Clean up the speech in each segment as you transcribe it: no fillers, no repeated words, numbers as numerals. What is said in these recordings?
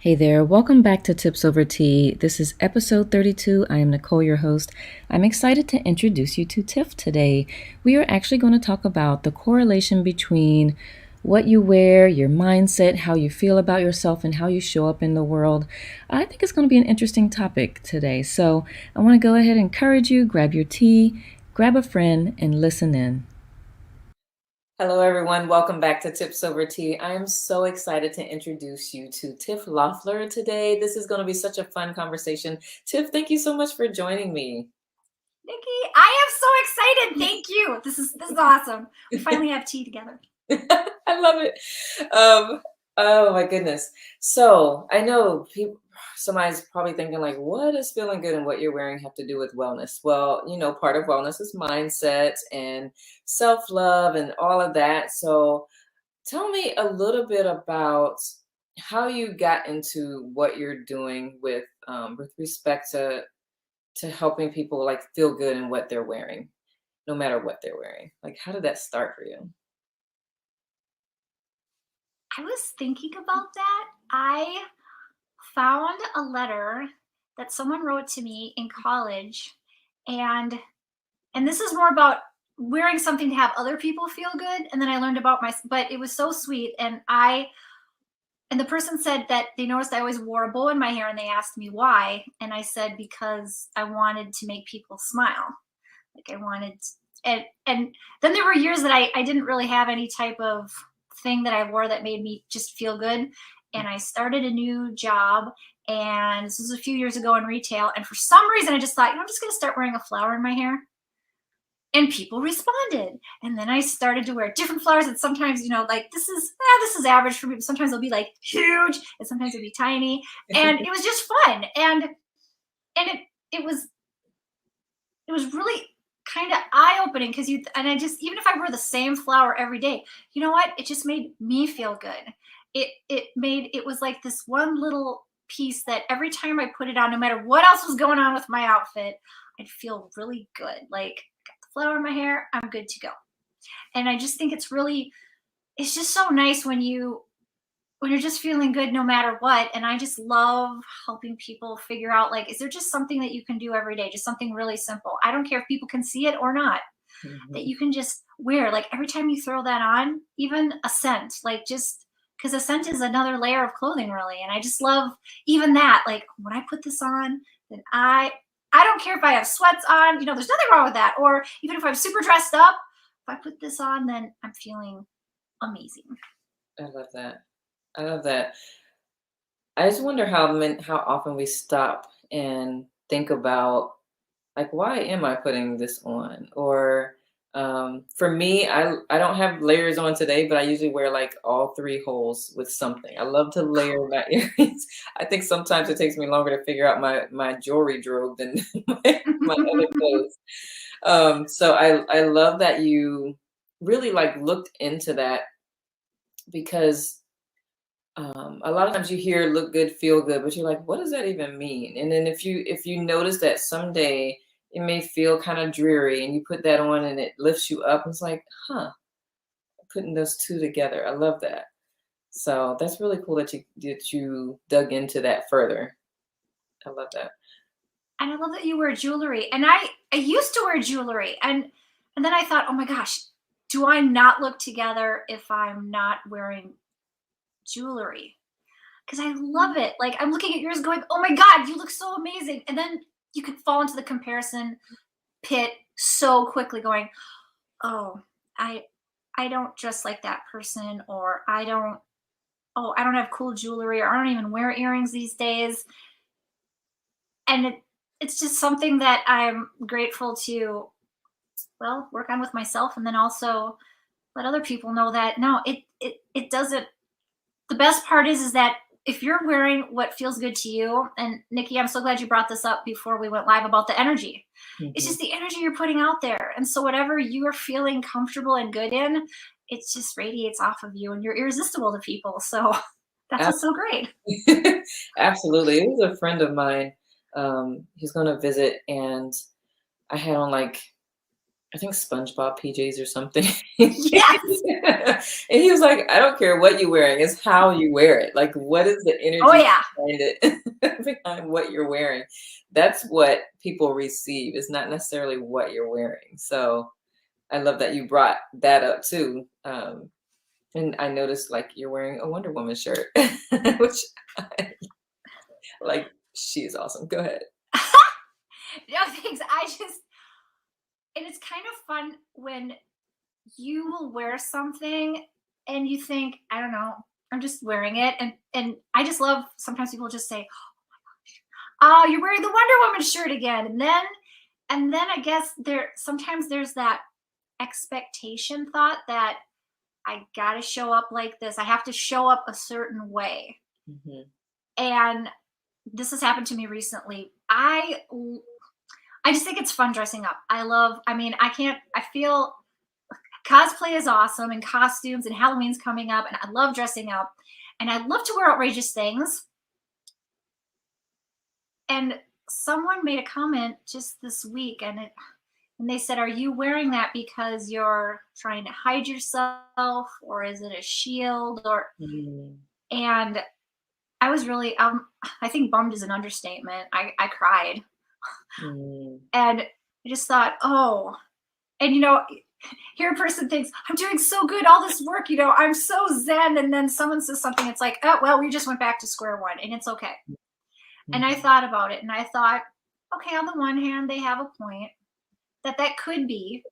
Hey there, welcome back to Tips Over Tea. This is episode 32. I am Nicole, your host. I'm excited to introduce you to Tiff today. We are actually going to talk about the correlation between what you wear, your mindset, how you feel about yourself, and how you show up in the world. I think it's going to be an interesting topic today. So I want to go ahead and encourage you, grab your tea, grab a friend, and listen in. Hello, everyone. Welcome back to Tips Over Tea. I am so excited to introduce you to Tiff Loeffler today. This is going to be such a fun conversation. Tiff, thank you so much for joining me. Nikki, I am so excited. Thank you. This is awesome. We finally have tea together. I love it. Oh my goodness. So I know somebody's probably thinking like, what does feeling good and what you're wearing have to do with wellness? Well, part of wellness is mindset and self-love and all of that. So tell me a little bit about how you got into what you're doing with respect to helping people like feel good in what they're wearing, no matter what they're wearing. Like, how did that start for you? I was thinking about that. I found a letter that someone wrote to me in college, and this is more about wearing something to have other people feel good. And then I learned about but it was so sweet. And the person said that they noticed I always wore a bow in my hair, and they asked me why. And I said, because I wanted to make people smile. Like I wanted, and then there were years that I didn't really have any type of thing that I wore that made me just feel good. And I started a new job, and this was a few years ago in retail. And for some reason, I just thought, I'm just going to start wearing a flower in my hair. And people responded. And then I started to wear different flowers. And sometimes, like this is average for me. But sometimes they'll be like huge, and sometimes it'll be tiny. And it was just fun. And it was really kind of eye-opening, because I just, even if I wore the same flower every day, you know what? It just made me feel good. It was like this one little piece that every time I put it on, no matter what else was going on with my outfit, I'd feel really good. Like, I got the flower in my hair, I'm good to go. And I just think it's just so nice when you're just feeling good no matter what. And I just love helping people figure out, like, is there just something that you can do every day, just something really simple? I don't care if people can see it or not, that Mhm. you can just wear. Like every time you throw that on, even a scent, like, just because a scent is another layer of clothing, really. And I just love even that. Like, when I put this on, then I don't care if I have sweats on, there's nothing wrong with that. Or even if I'm super dressed up, if I put this on, then I'm feeling amazing. I love that. I love that. I just wonder how often we stop and think about like, why am I putting this on? Or for me, I don't have layers on today, but I usually wear like all three holes with something. I love to layer my earrings. I think sometimes it takes me longer to figure out my jewelry drobe than my other clothes. So I love that you really like looked into that because a lot of times you hear look good, feel good, but you're like, what does that even mean? And then if you notice that someday it may feel kind of dreary and you put that on and it lifts you up, it's like, huh, putting those two together. I love that. So that's really cool that you dug into that further. I love that. And I love that you wear jewelry. And I used to wear jewelry, and then I thought, oh my gosh, do I not look together if I'm not wearing jewelry? Because I love it. Like, I'm looking at yours going, oh my God, you look so amazing. And then you could fall into the comparison pit so quickly, going, oh, I I don't dress like that person, or I don't have cool jewelry, or I don't even wear earrings these days. And it's just something that I'm grateful to, well, work on with myself, and then also let other people know that no, it doesn't. The best part is that if you're wearing what feels good to you, and Nikki, I'm so glad you brought this up before we went live about the energy. It's Mhm. just the energy you're putting out there. And so whatever you are feeling comfortable and good in, it just radiates off of you, and you're irresistible to people. So that's what's so great. Absolutely. It was a friend of mine. He's going to visit, and I had on like I think SpongeBob PJs or something. Yes. And he was like, "I don't care what you're wearing, it's how you wear it. Like, what is the Oh energy yeah. behind it behind what you're wearing? That's what people receive. It's not necessarily what you're wearing." So I love that you brought that up too. And I noticed like you're wearing a Wonder Woman shirt, which I like. She's awesome. Go ahead. No, thanks. And it's kind of fun when you will wear something and you think, I don't know, I'm just wearing it. And I just love sometimes people just say, oh, you're wearing the Wonder Woman shirt again. And then I guess sometimes there's that expectation thought that I gotta show up like this. I have to show up a certain way. Mhm. And this has happened to me recently. I just think it's fun dressing up. I mean, I feel cosplay is awesome and costumes and Halloween's coming up and I love dressing up and I love to wear outrageous things. And someone made a comment just this week and they said, "Are you wearing that because you're trying to hide yourself or is it a shield or?" Mm, And I was really I think bummed is an understatement. I cried mm, and I just thought, "Oh." And here a person thinks, I'm doing so good, all this work, I'm so zen. And then someone says something, it's like, oh, well, we just went back to square one and it's okay. And I mhm, thought about it and I thought, okay, on the one hand, they have a point that could be.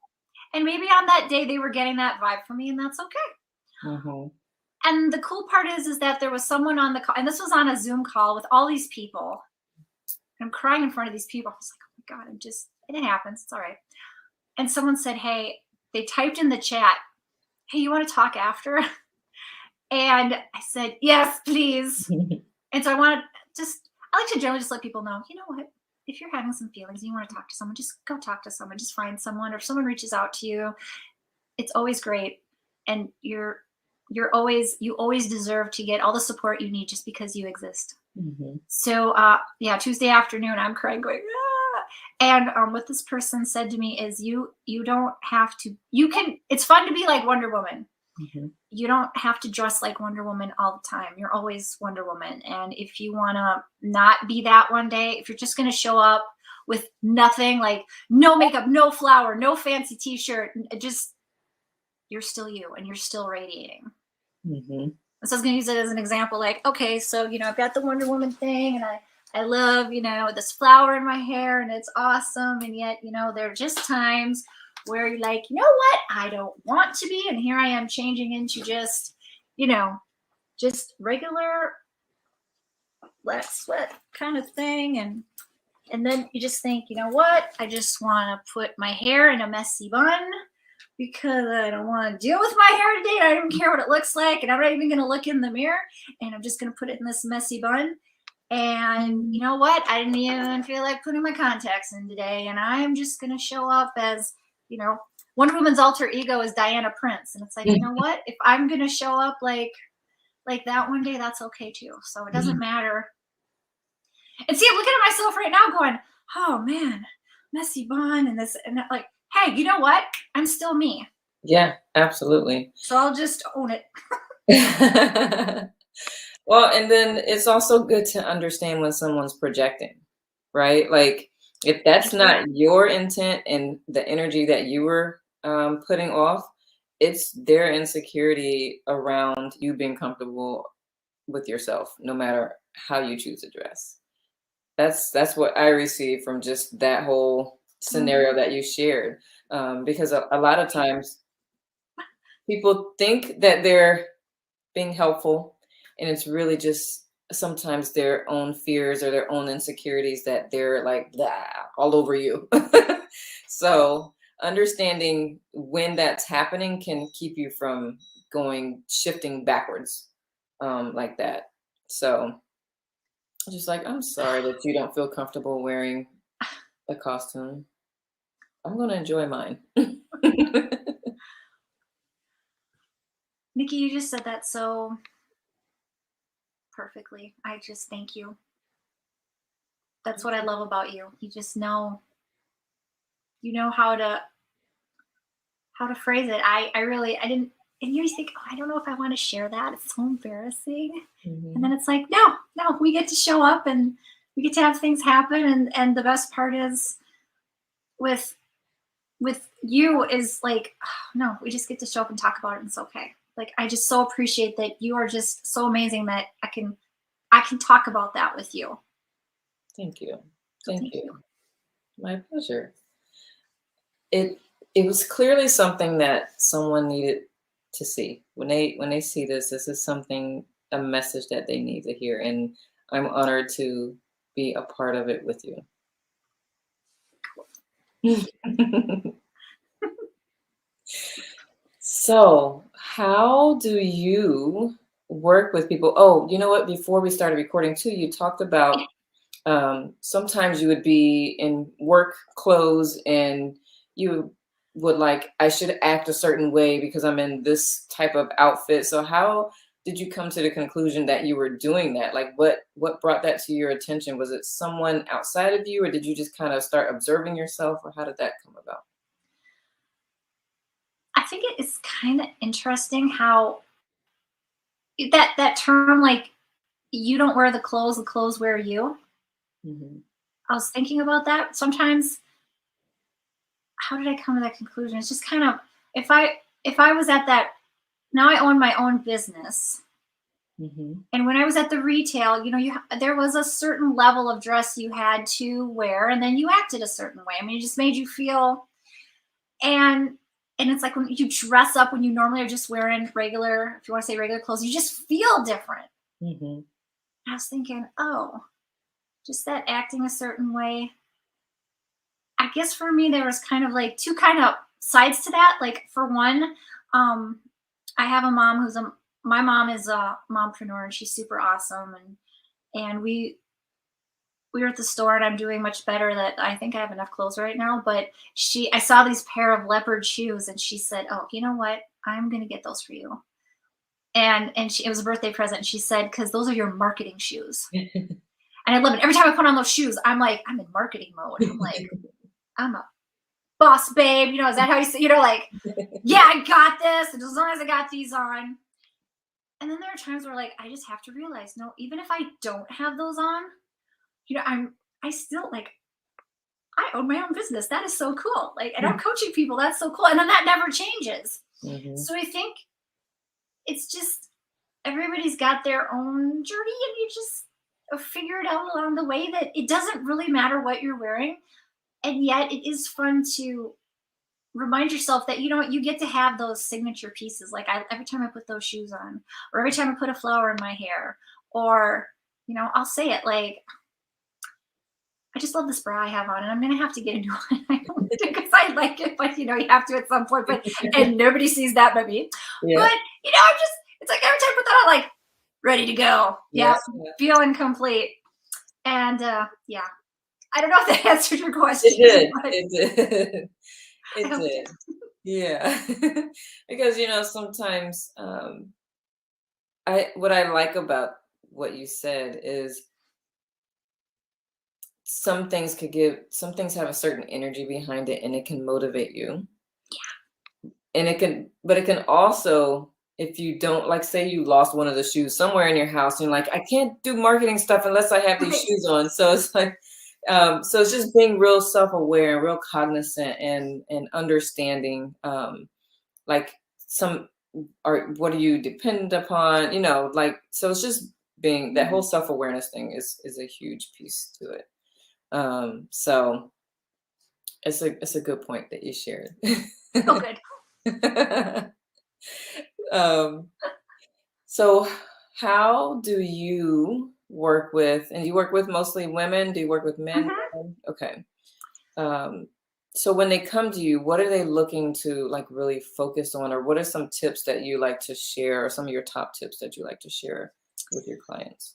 And maybe on that day they were getting that vibe from me and that's okay. mhm, And the cool part is that there was someone on the call, and this was on a Zoom call with all these people. I'm crying in front of these people. I was like, oh my God, and it happens. It's all right. And someone said, hey, they typed in the chat, hey, you want to talk after? And I said, yes, please. And so I like to generally just let people know, you know what? If you're having some feelings and you want to talk to someone, just go talk to someone, just find someone. Or if someone reaches out to you, it's always great. And you always deserve to get all the support you need just because you exist. mhm, So yeah, Tuesday afternoon, I'm crying, going, ah. And what this person said to me is, you don't have to. You can. It's fun to be like Wonder Woman. mhm, You don't have to dress like Wonder Woman all the time. You're always Wonder Woman. And if you want to not be that one day, if you're just going to show up with nothing, like no makeup, no flower, no fancy T-shirt, just you're still you, and you're still radiating. mhm, So I was going to use it as an example, like, okay, so, I've got the Wonder Woman thing and I love, this flower in my hair and it's awesome. And yet, there are just times where you're like, you know what? I don't want to be. And here I am changing into you know, just regular black sweat kind of thing. And then you just think, you know what? I just want to put my hair in a messy bun because I don't want to deal with my hair today. I don't care what it looks like. And I'm not even going to look in the mirror. And I'm just going to put it in this messy bun. And you know what? I didn't even feel like putting my contacts in today. And I'm just going to show up as, Wonder Woman's alter ego is Diana Prince. And it's like, you know what? If I'm going to show up like that one day, that's okay too. So it doesn't matter. And see, I'm looking at myself right now going, oh man, messy bun and this and that, like, hey, you know what? I'm still me. yeah, absolutely. So I'll just own it. Well, and then it's also good to understand when someone's projecting, right? Like if that's Thank you. not your intent and the energy that you were putting off, it's their insecurity around you being comfortable with yourself, no matter how you choose to dress. That's what I received from just that whole Mhm. scenario that you shared. Because a lot of times people think that they're being helpful, and it's really just sometimes their own fears or their own insecurities that they're like blah, all over you. So understanding when that's happening can keep you from going shifting backwards like that. So just like, I'm sorry that you don't feel comfortable wearing a costume. I'm going to enjoy mine. Nikki, you just said that so perfectly. I just thank you. That's what I love about you. You just know, you know how to how to phrase it. I really, I didn't, and you always think, oh, I don't know if I want to share that. It's so embarrassing. And then Mhm. it's like, no, we get to show up and we get to have things happen. And the best part is with you is like, oh, no, we just get to show up and talk about it and it's okay. Like, I just so appreciate that you are just so amazing that I can talk about that with you. Thank you. So Thank thank you. you. My pleasure. It it was clearly something that someone needed to see. When they see this is something, a message that they need to hear, and I'm honored to be a part of it with you. Thank you. So, how do you work with people? Oh, you know what? Before we started recording too, you talked about sometimes you would be in work clothes and you would like, I should act a certain way because I'm in this type of outfit. So how did you come to the conclusion that you were doing that? Like what brought that to your attention? Was it someone outside of you or did you just kind of start observing yourself or how did that come about? I think it is kind of interesting how that term, like, you don't wear the clothes wear you. Hmm. I was thinking about that. Sometimes, how did I come to that conclusion? It's just kind of, if I was at that, now I own my own business. Hmm. And when I was at the retail, there was a certain level of dress you had to wear, and then you acted a certain way. I mean, it just made you feel, and and it's like when you dress up when you normally are just wearing regular, if you want to say regular clothes, you just feel different. Hmm. I was thinking, oh, just that acting a certain way. I guess for me, there was kind of like two kind of sides to that. Like, for one, um, I have a mom my mom is a mompreneur and she's super awesome. And we were at the store and I'm doing much better, that I think I have enough clothes right now. But I saw these pair of leopard shoes and she said, oh, you know what? I'm going to get those for you. It was a birthday present. She said, cause those are your marketing shoes. And I love it. Every time I put on those shoes, I'm like, I'm in marketing mode. I'm like, I'm a boss babe. Is that how you say, like, yeah, I got this. And as long as I got these on. And then there are times where, like, I just have to realize, no, even if I don't have those on, I still, like, I own my own business. That is so cool. Like, and I'm coaching people. That's so cool. And then that never changes. Hmm. So I think it's just, everybody's got their own journey and you just figure it out along the way, that it doesn't really matter what you're wearing. And yet it is fun to remind yourself that you get to have those signature pieces. Like, every time I put those shoes on, or every time I put a flower in my hair, or I'll say it, like, I just love this bra I have on, and I'm gonna have to get a new one. I don't, because I like it, but you have to at some point. But and nobody sees that but me. Yeah. But I'm just, it's like every time I put that on, like, ready to go. Yeah. Yep, feeling complete. And yeah, I don't know if that answered your It question, did. but It did. I It hope it did. did. Yeah. Because, sometimes I what I like about what you said is some things have a certain energy behind it and it can motivate you. And it can also, if you don't, like, say you lost one of the shoes somewhere in your house and you're like, I can't do marketing stuff unless I have these Right. shoes on. So it's like, so it's just being real self-aware and real cognizant and understanding, like some are what do you depend upon, like, so it's just being that whole Mhm. self-awareness thing is a huge piece to it. So it's a good point that you shared. Oh, good. um, so how do you work with, and you work with mostly women? Do you work with men? Mhm. Okay. Um, so when they come to you, what are they looking to like really focus on, or what are some tips that you like to share, or some of your top tips that you like to share with your clients?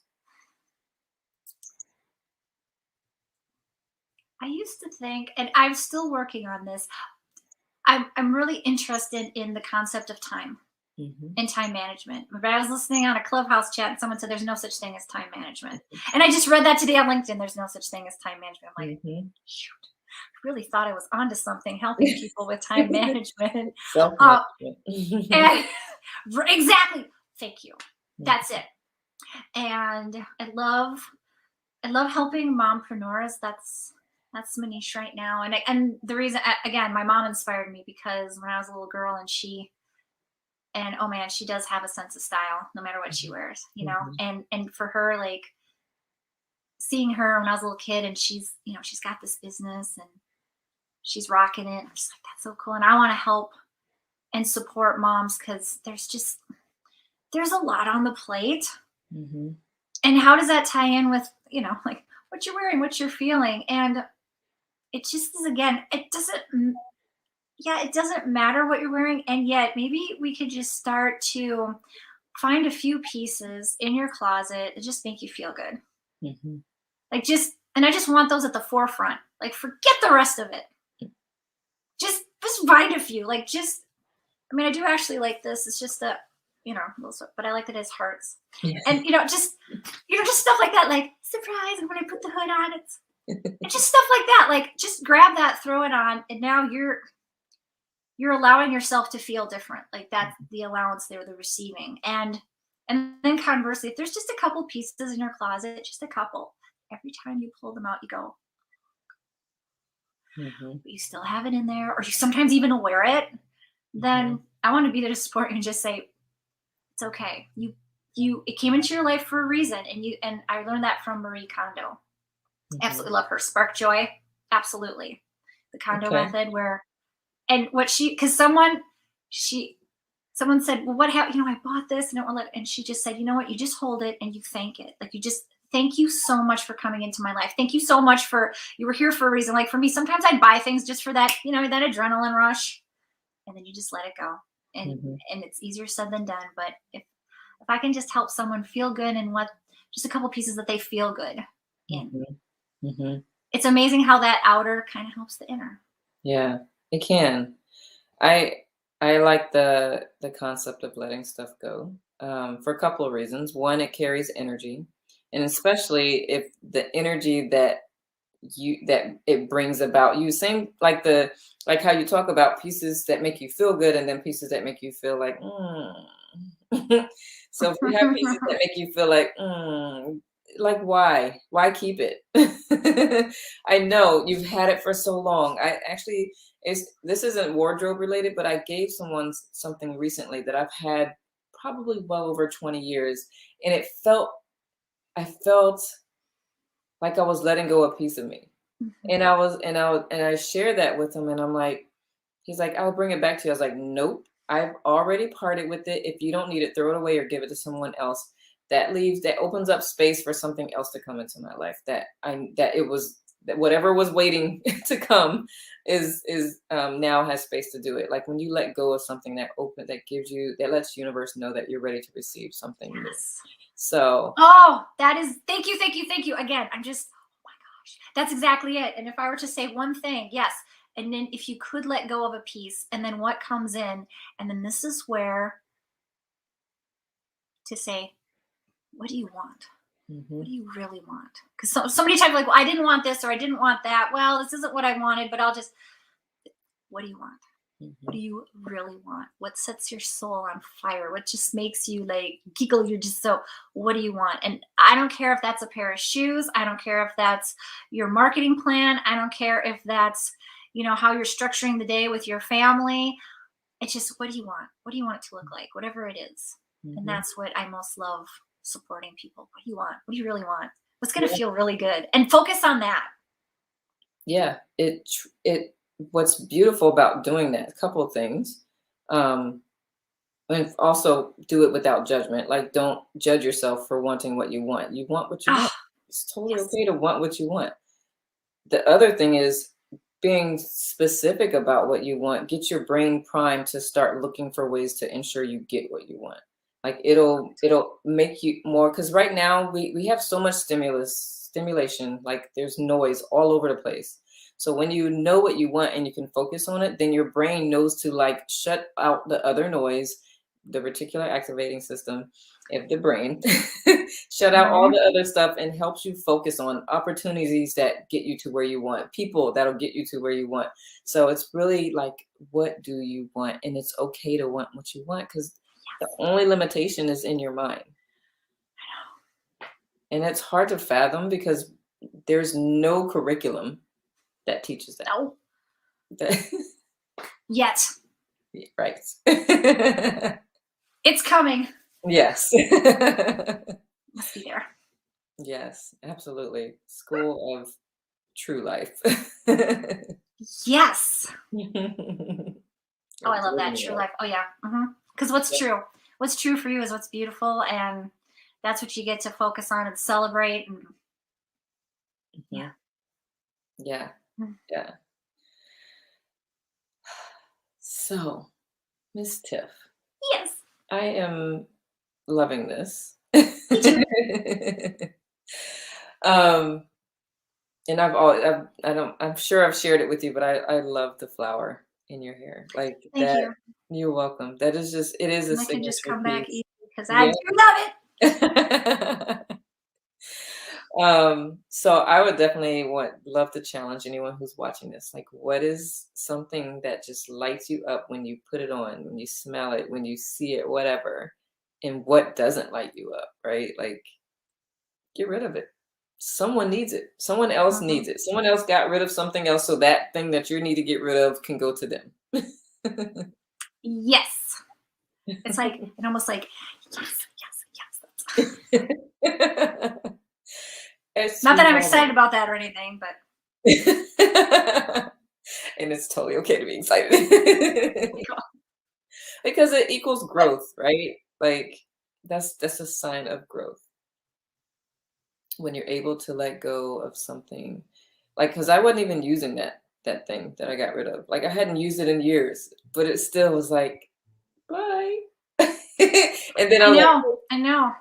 I used to think, and I'm still working on this. I'm really interested in the concept of time Hmm. and time management. But I was listening on a Clubhouse chat and someone said there's no such thing as time management. And I just read that today on LinkedIn. There's no such thing as time management. I'm like, Hmm. shoot. really thought I was onto something, helping people with time management. Uh, Self-management. and exactly. Thank you. That's it. And I love helping mompreneurs. That's my niche right now. And the reason, again, my mom inspired me because when I was a little girl, and oh man, she does have a sense of style no matter what she wears, Mhm. and for her, like, seeing her when I was a little kid, and she's got this business and she's rocking it. I'm just like, that's so cool. And I want to help and support moms because there's a lot on the plate. Mhm. And how does that tie in with, like, what you're wearing, what you're feeling? And it just is, again, yeah, it doesn't matter what you're wearing. And yet maybe we could just start to find a few pieces in your closet that just make you feel good. Mhm. Like, and I just want those at the forefront. Like, forget the rest of it. Just find a few. Like, I mean, I do actually like this. It's just that, but I like that it has hearts. Yeah. And just stuff like that, like, surprise. And when I put the hood on, it's just stuff like that. Like, just grab that, throw it on, and now you're allowing yourself to feel different. Like, that's the allowance there, the receiving. And then conversely, if there's just a couple pieces in your closet, just a couple, every time you pull them out, you go, Mhm. but you still have it in there, or you sometimes even wear it, then Mhm. I want to be there to support you and just say, it's okay. It came into your life for a reason. And I learned that from Marie Kondo. Mhm. Absolutely love her. Spark joy. Absolutely. The Kondo Okay. method, where, and what because someone said, well, what happened? I bought this and and she just said, you know what? You just hold it and you thank it. Like, you just thank you so much for coming into my life. Thank you so much for, you were here for a reason. Like, for me, sometimes I'd buy things just for that, that adrenaline rush, and then you just let it go. And Mhm. and it's easier said than done. But if I can just help someone feel good and what just a couple pieces that they feel good in, Mhm. Mhm. it's amazing how that outer kind of helps the inner. Yeah, it can. I I like the concept of letting stuff go, for a couple of reasons. One, it carries energy, and especially if the energy that it brings about you, same like how you talk about pieces that make you feel good and then pieces that make you feel like, So if you have pieces that make you feel like why keep it? I know you've had it for so long. I actually this isn't wardrobe related, but I gave someone something recently that I've had probably well over 20 years, and I felt like I was letting go a piece of me. Mhm. And I shared that with him, and I'm like, he's like, "I'll bring it back to you." I was like, "Nope, I've already parted with it. If you don't need it, throw it away or give it to someone else." That opens up space for something else to come into my life. That whatever was waiting to come is now has space to do it. Like when you let go of something that lets universe know that you're ready to receive something new. Yes. So Oh, that is, thank you, thank you, thank you. Again, oh my gosh, that's exactly it. And if I were to say one thing, yes. And then if you could let go of a piece, and then what comes in, and then this is where to say, what do you want? What mhm, do you really want? Because so many times, like, well, I didn't want this or I didn't want that. Well, this isn't what I wanted, but what do you want? What do mhm, you really want? What sets your soul on fire? What just makes you like giggle? You're just so, what do you want? And I don't care if that's a pair of shoes. I don't care if that's your marketing plan. I don't care if that's, how you're structuring the day with your family. It's just, what do you want? What do you want it to look like? Whatever it is. And mhm. that's what I most love supporting people. What do you want? What do you really want? What's going to Yeah. feel really good? And focus on that. Yeah, it what's beautiful about doing that, a couple of things. Um, and also do it without judgment. Like don't judge yourself for wanting what you want. You want what you want. Ah, It's totally yes. okay to want what you want. The other thing is being specific about what you want. Get your brain primed to start looking for ways to ensure you get what you want. Like it'll make you more because right now we have so much stimulation, like there's noise all over the place. So when you know what you want and you can focus on it, then your brain knows to like shut out the other noise, the reticular activating system, of the brain, shut out all Mhm. the other stuff and helps you focus on opportunities that get you to where you want, people that'll get you to where you want. So it's really like, what do you want? And it's okay to want what you want because the only limitation is in your mind. And it's hard to fathom because there's no curriculum that teaches that. No, That- yet right. it's coming. Yes. Must be there. Yes, absolutely. School of true life. Yes. Oh, Or I love that. dream True life. life. Oh yeah. Because what's Yeah. true? What's true for you is what's beautiful, and that's what you get to focus on and celebrate. And yeah. Mhm. Yeah. Mm. Yeah. So, Miss Tiff, Yes. I am loving this. Me too. um, and I've always, I don't, I'm sure I've shared it with you, but I love the flower in your hair. Like Thank that. you. You're welcome. That is just, it is a And I can just signature come back piece. easy because I Yeah. do love it. So I would definitely love to challenge anyone who's watching this. Like, what is something that just lights you up when you put it on, when you smell it, when you see it, whatever, and what doesn't light you up, right? Like, get rid of it. Someone needs it. Someone else Mhm. needs it. Someone else got rid of something else, so that thing that you need to get rid of can go to them. Yes. It's like, and almost like, yes, yes, yes. It's Not that sweet I'm moment. excited about that or anything, but And it's totally okay to be excited you know, because it equals growth, right? Like that's a sign of growth when you're able to let go of something. Like, because I wasn't even using that thing that I got rid of. Like I hadn't used it in years, but it still was like, bye. And then I I was know, I know.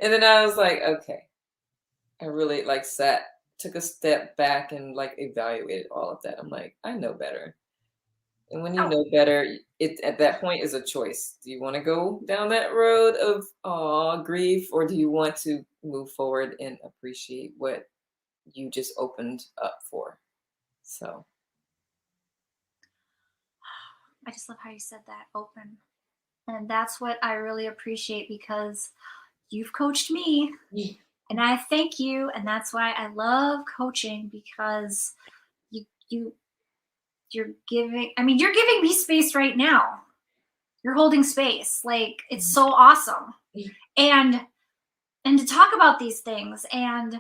and then I was like, okay. I really like took a step back and like evaluated all of that. I'm like, I know better. And when you Oh, know better, it at that point is a choice. Do you want to go down that road of grief, or do you want to move forward and appreciate what you just opened up for? So I just love how you said that, open. And that's what I really appreciate because you've coached me yeah. and I thank you. And that's why I love coaching because you you you're giving, I mean, you're giving me space right now. You're holding space. Like it's so awesome. And and to talk about these things, and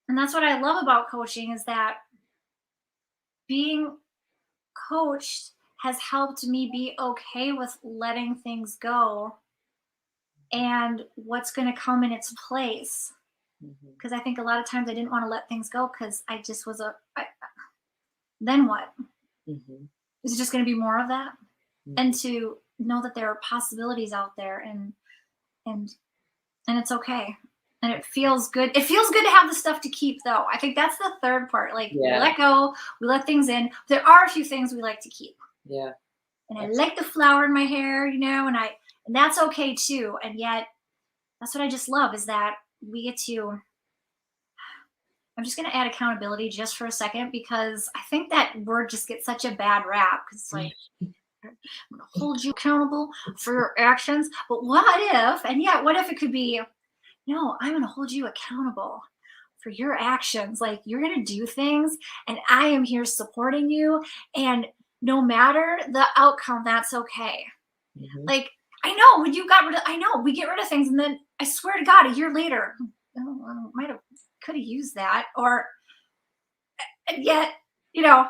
that's what I love about coaching is that being coached has helped me be okay with letting things go and what's going to come in its place. Mhm, Because I think a lot of times I didn't want to let things go because I just was then what? mhm, Is it just going to be more of that? And mhm. to know that there are possibilities out there, and and it's okay. And it feels good. It feels good to have the stuff to keep, though. I think that's the third part. Like we Yeah, let go, we let things in. There are a few things we like to keep, yeah, and I absolutely. like the flower in my hair, and that's okay too. And yet, that's what I just love is that we get to. I'm just going to add accountability just for a second because I think that word just gets such a bad rap because it's like I'm going to hold you accountable for your actions. But what if? And yet, what if it could be? No, I'm going to hold you accountable for your actions. Like you're going to do things and I am here supporting you. And no matter the outcome, that's okay. Mhm, Like I know when you got rid of, I know we get rid of things. And then I swear to God, a year later, oh, I might have, could have used that. Or, and yet, you know,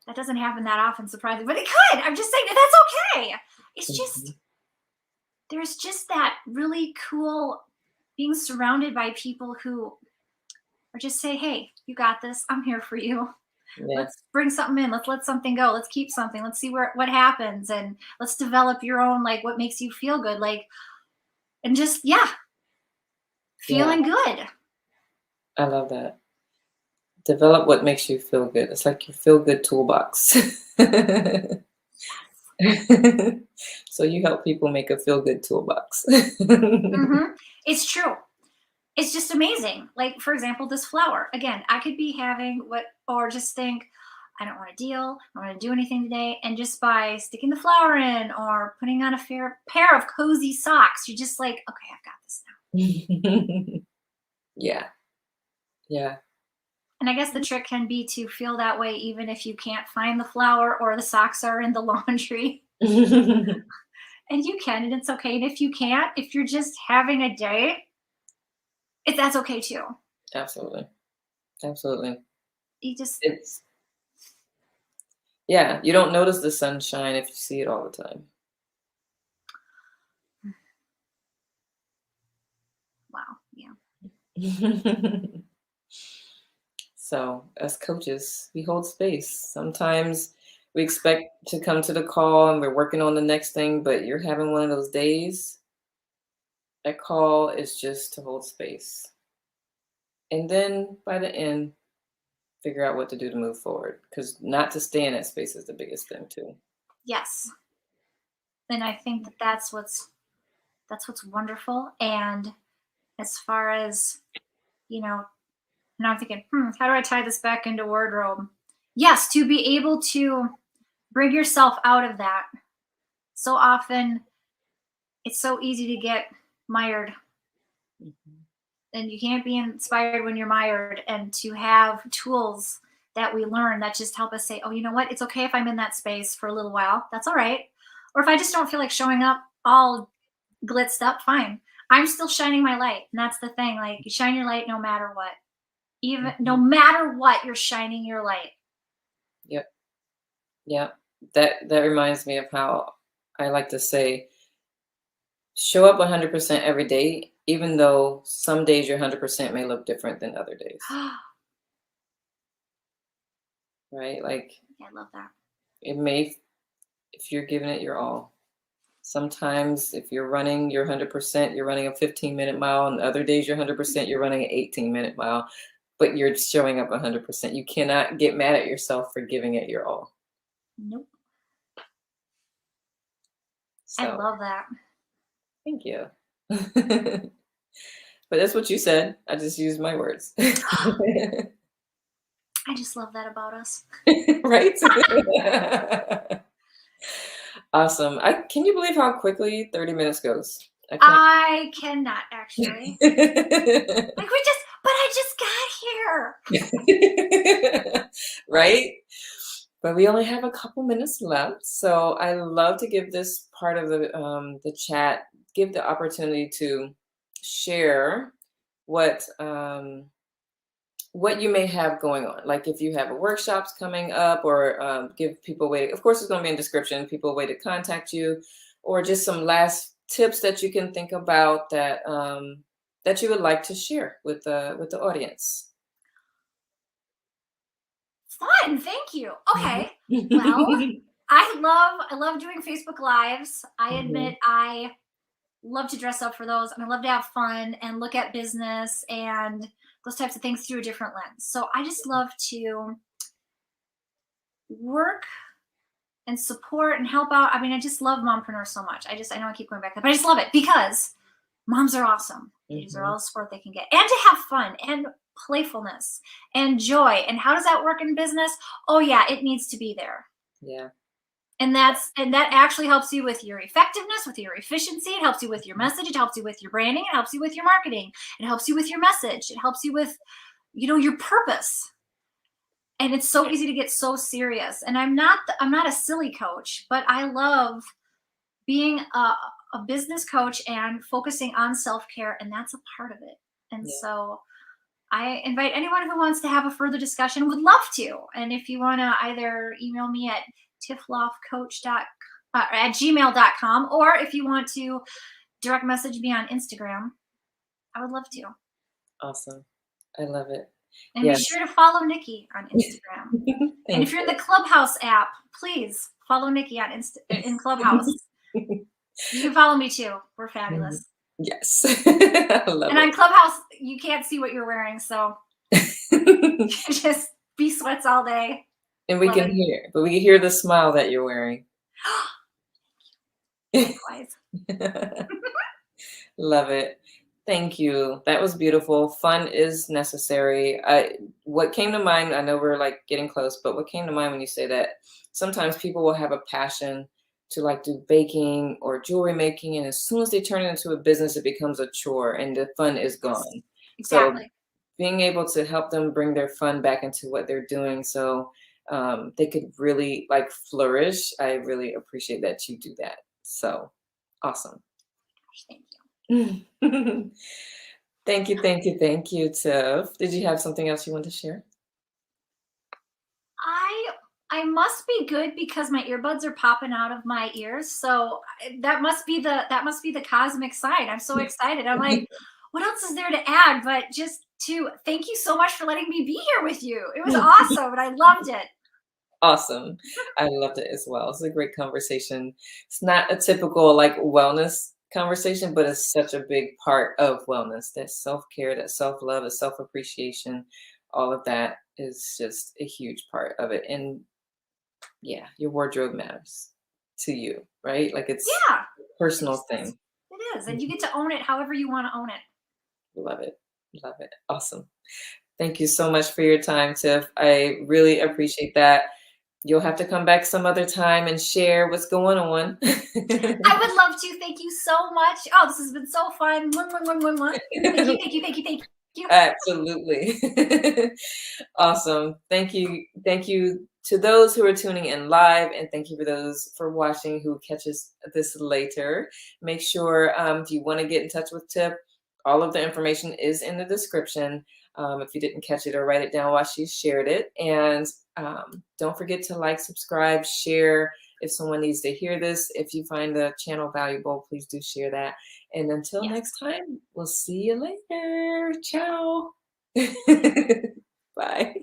that doesn't happen that often, surprisingly, but it could. I'm just saying that that's okay. It's mhm. just, there's just that really cool being surrounded by people who or just say, hey, you got this. I'm here for you. Yeah, Let's bring something in. Let's let something go. Let's keep something. Let's see what happens. And let's develop your own, like what makes you feel good. Like, and just, yeah, yeah. feeling good. I love that. Develop what makes you feel good. It's like your feel good toolbox. So So you help people make a feel good toolbox. Hmm. It's true. It's just amazing. Like, for example, this flower. Again, I could be having what, or just think, I don't want to deal, I don't want to do anything today. And just by sticking the flower in or putting on a fair pair of cozy socks, you're just like, okay, I've got this now. Yeah, yeah. And I guess the trick can be to feel that way even if you can't find the flower or the socks are in the laundry. And you can, and it's okay. And if you can't, if you're just having a day, that's okay too. Absolutely. Absolutely. You just, It's yeah, you don't notice the sunshine if you see it all the time. wow, yeah. So, as coaches, we hold space. Sometimes we expect to come to the call and we're working on the next thing, but you're having one of those days. That call is just to hold space. And then by the end, figure out what to do to move forward. Because not to stay in that space is the biggest thing, too. Yes. And I think that that's what's wonderful. And as far as, you know, now I'm thinking, how do I tie this back into wardrobe? Yes, to be able to bring yourself out of that. So often it's so easy to get mired, Mhm. and you can't be inspired when you're mired. And to have tools that we learn that just help us say, oh, you know what? It's okay if I'm in that space for a little while. That's all right. Or if I just don't feel like showing up all glitzed up, fine. I'm still shining my light. And that's the thing. Like, you shine your light no matter what. Even no Mhm. matter what, you're shining your light. Yep. Yep. That reminds me of how I like to say, show up 100% every day, even though some days your 100% may look different than other days, I right? Like love that. it may, if you're giving it your all. Sometimes if you're running your 100%, you're running a 15-minute mile, and other days you're 100%, you're running an 18-minute mile, but you're showing up 100%. You cannot get mad at yourself for giving it your all. Nope. I So love that. thank you. But that's what you said. I just used my words. I just love that about us. Right? Awesome. Can you believe how quickly 30 minutes goes? I can't. I cannot actually. Like, but I just got here. Right? But we only have a couple minutes left, so I love to give this part of the chat, give the opportunity to share what what you may have going on. Like if you have a workshops coming up, or give people a way. Of course, it's going to be in description. People a way to contact you, or just some last tips that you can think about that that you would like to share with the audience. Fun. Thank you. Okay. Well, Mhm. I love doing Facebook Lives. I admit Mhm. I love to dress up for those, and I love to have fun and look at business and those types of things through a different lens. So I just love to work and support and help out. I mean, I just love mompreneurs so much. I know I keep going back to that, but I just love it because moms are awesome. They deserve all Mhm. the support they can get, and to have fun and playfulness and joy. And how does that work in business? Oh yeah, it needs to be there. Yeah. And that actually helps you with your effectiveness, with your efficiency. It helps you with your message. It helps you with your branding. It helps you with your marketing. It helps you with your message. It helps you with, your purpose. And it's so easy to get so serious. And I'm not a silly coach, but I love being a business coach and focusing on self-care, and that's a part of it. And Yeah. so I invite anyone who wants to have a further discussion, would love to. And if you want to either email me at at gmail.com, or if you want to direct message me on Instagram, I would love to. Awesome. I love it. And be Yes. sure to follow Nikki on Instagram. And if Thank you're in the Clubhouse app, please follow Nikki on in Clubhouse. you. You can follow me too. We're Mhm. fabulous. Yes. I love And on Clubhouse, you can't see what you're wearing, so it. just be sweats all day. And we Love can it. hear, but we can hear the smile that you're wearing. Likewise. Love it. Thank you. That was beautiful. Fun is necessary. What came to mind, I know we're like getting close, but what came to mind when you say that sometimes people will have a passion to like do baking or jewelry making, and as soon as they turn it into a business, it becomes a chore and the fun is Yes, gone. So exactly. being able to help them bring their fun back into what they're doing so they could really like flourish. I really appreciate that you do that. So awesome. Gosh, thank you. Thank you, thank you, thank you, Tiff. Did you have something else you want to share? I I must be good because my earbuds are popping out of my ears. So that must be the cosmic sign. I'm so excited. I'm like, what else is there to add? But just to thank you so much for letting me be here with you. It was awesome and I loved it. Awesome. I loved it as well. It's a great conversation. It's not a typical like wellness conversation, but it's such a big part of wellness. That self-care, that self-love, that self-appreciation, all of that is just a huge part of it. And yeah, your wardrobe matters to you, right? Like it's Yeah. a personal It's, it's, thing. it is. And you get to own it however you want to own it. Love it. Love it. Awesome. Thank you so much for your time, Tiff. I really appreciate that. You'll have to come back some other time and share what's going on. I would love to. Thank you so much. Oh, this has been so fun. Mwah, mwah, mwah, mwah, mwah. Thank you, thank you, thank you, thank you. Absolutely. Awesome. Thank you. Thank you to those who are tuning in live, and thank you for those for watching who catches this later. Make sure if you want to get in touch with Tip, all of the information is in the description. If you didn't catch it or write it down while she shared it. And don't forget to like, subscribe, share if someone needs to hear this. If you find the channel valuable, please do share that. And until Yes. next time, we'll see you later. Ciao. Bye.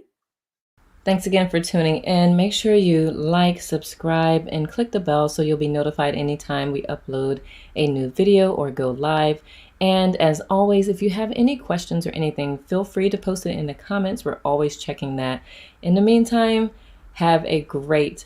Thanks again for tuning in. Make sure you like, subscribe, and click the bell so you'll be notified anytime we upload a new video or go live. And as always, if you have any questions or anything, feel free to post it in the comments. We're always checking that. In the meantime, have a great